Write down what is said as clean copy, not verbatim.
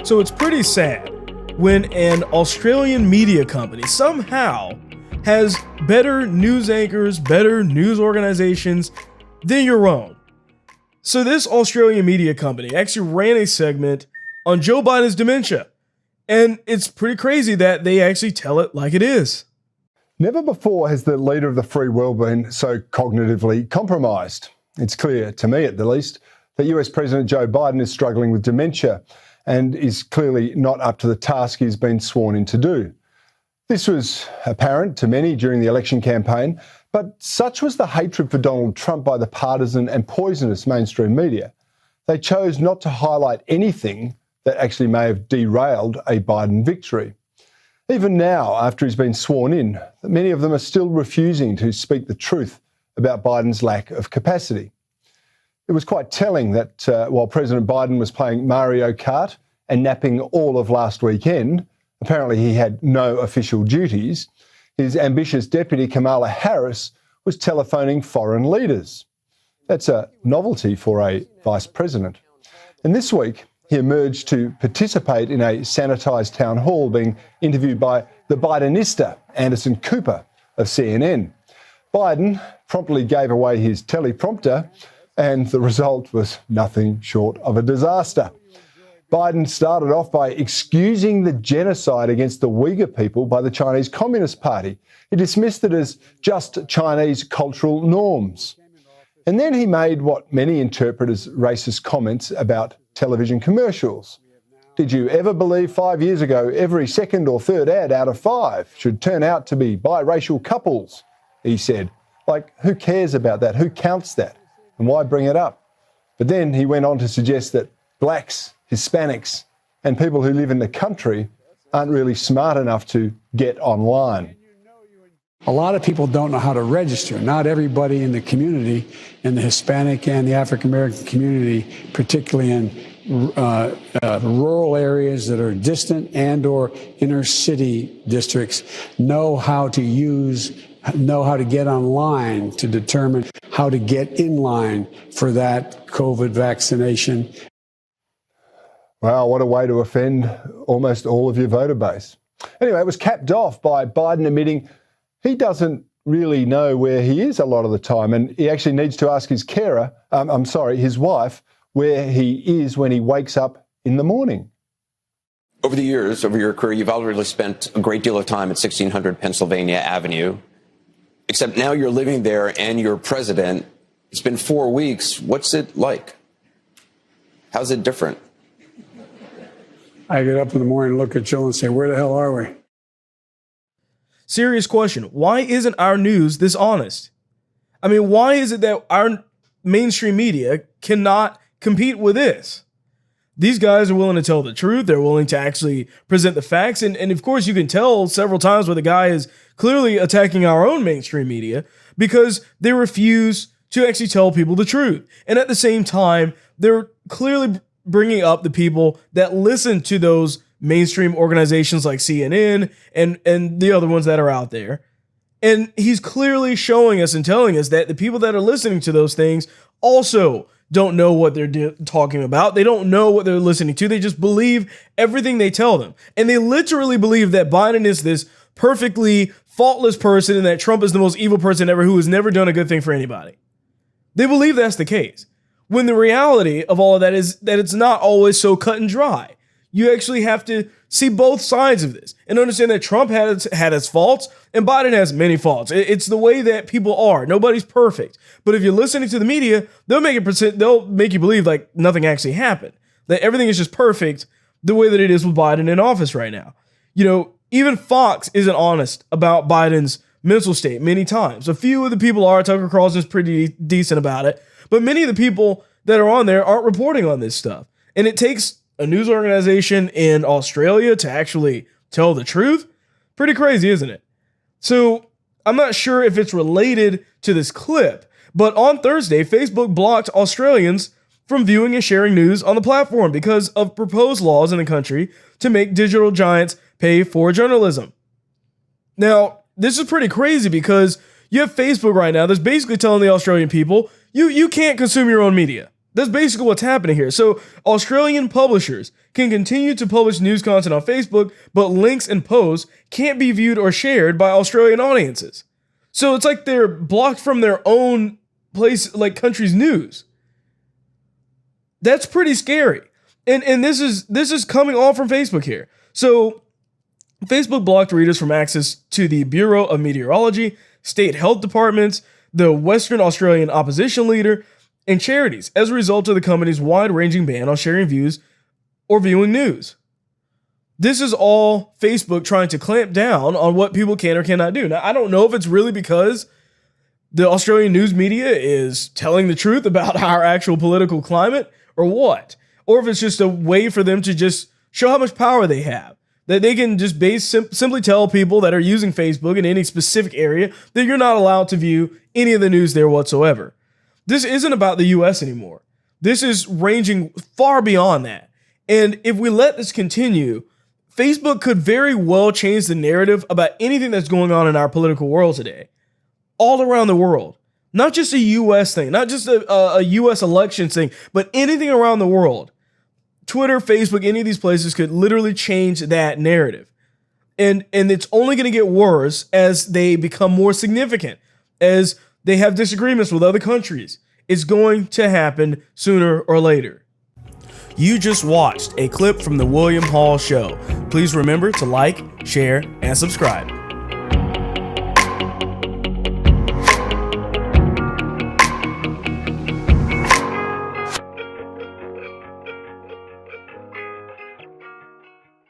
So it's pretty sad when an Australian media company somehow has better news anchors, better news organizations than your own. So this Australian media company actually ran a segment on Joe Biden's dementia. And it's pretty crazy that they actually tell it like it is. Never before has the leader of the free world been so cognitively compromised. It's clear, to me at the least, that US President Joe Biden is struggling with dementia and is clearly not up to the task he's been sworn in to do. This was apparent to many during the election campaign, but such was the hatred for Donald Trump by the partisan and poisonous mainstream media. They chose not to highlight anything that actually may have derailed a Biden victory. Even now, after he's been sworn in, many of them are still refusing to speak the truth about Biden's lack of capacity. It was quite telling that while President Biden was playing Mario Kart and napping all of last weekend, apparently he had no official duties, his ambitious deputy Kamala Harris was telephoning foreign leaders. That's a novelty for a vice president. And this week, he emerged to participate in a sanitised town hall being interviewed by the Bidenista, Anderson Cooper of CNN. Biden promptly gave away his teleprompter, and the result was nothing short of a disaster. Biden started off by excusing the genocide against the Uyghur people by the Chinese Communist Party. He dismissed it as just Chinese cultural norms. And then he made what many interpret as racist comments about television commercials. Did you ever believe 5 years ago every second or third ad out of 5 should turn out to be biracial couples? He said. Like, who cares about that? Who counts that? And why bring it up? But then he went on to suggest that blacks, Hispanics, and people who live in the country aren't really smart enough to get online. A lot of people don't know how to register. Not everybody in the community, in the Hispanic and the African American community, particularly in rural areas that are distant and or inner city districts, know how to get online to determine how to get in line for that COVID vaccination. Wow, what a way to offend almost all of your voter base. Anyway, it was capped off by Biden admitting he doesn't really know where he is a lot of the time, and he actually needs to ask his his wife, where he is when he wakes up in the morning. Over the years, over your career, you've already spent a great deal of time at 1600 Pennsylvania Avenue, except now you're living there and you're president. It's been 4 weeks. What's it like? How's it different? I get up in the morning and look at Jill and say, where the hell are we? Serious question. Why isn't our news this honest? I mean, why is it that our mainstream media cannot compete with this? These guys are willing to tell the truth. They're willing to actually present the facts. And of course, you can tell several times where the guy is clearly attacking our own mainstream media because they refuse to actually tell people the truth. And at the same time, they're clearly bringing up the people that listen to those mainstream organizations like CNN and the other ones that are out there. And he's clearly showing us and telling us that the people that are listening to those things also don't know what they're talking about. They don't know what they're listening to. They just believe everything they tell them. And they literally believe that Biden is this perfectly faultless person and that Trump is the most evil person ever who has never done a good thing for anybody. They believe that's the case. When the reality of all of that is that it's not always so cut and dry. You actually have to see both sides of this and understand that Trump had his faults and Biden has many faults. It's the way that people are. Nobody's perfect. But if you're listening to the media, they'll make you believe like nothing actually happened, that everything is just perfect the way that it is with Biden in office right now. You know, even Fox isn't honest about Biden's mental state many times. A few of the people are. Tucker Carlson's pretty decent about it. But many of the people that are on there aren't reporting on this stuff. And it takes a news organization in Australia to actually tell the truth. Pretty crazy, isn't it? So I'm not sure if it's related to this clip, but on Thursday, Facebook blocked Australians from viewing and sharing news on the platform because of proposed laws in the country to make digital giants pay for journalism. Now, this is pretty crazy because you have Facebook right now that's basically telling the Australian people, you can't consume your own media. That's basically what's happening here. So Australian publishers can continue to publish news content on Facebook, but links and posts can't be viewed or shared by Australian audiences. So it's like they're blocked from their own place, like country's news. That's pretty scary. And this is coming all from Facebook here. So Facebook blocked readers from access to the Bureau of Meteorology, state health departments, the Western Australian opposition leader, and charities as a result of the company's wide-ranging ban on sharing views or viewing news. This is all Facebook trying to clamp down on what people can or cannot do. Now, I don't know if it's really because the Australian news media is telling the truth about our actual political climate or what, or if it's just a way for them to just show how much power they have. That they can just simply tell people that are using Facebook in any specific area that you're not allowed to view any of the news there whatsoever. This isn't about the US anymore. This is ranging far beyond that. And if we let this continue, Facebook could very well change the narrative about anything that's going on in our political world today, all around the world. Not just a US thing, not just a US election thing, but anything around the world. Twitter, Facebook, any of these places could literally change that narrative. And it's only going to get worse as they become more significant, as they have disagreements with other countries. It's going to happen sooner or later. You just watched a clip from the William Hall Show. Please remember to like, share, and subscribe.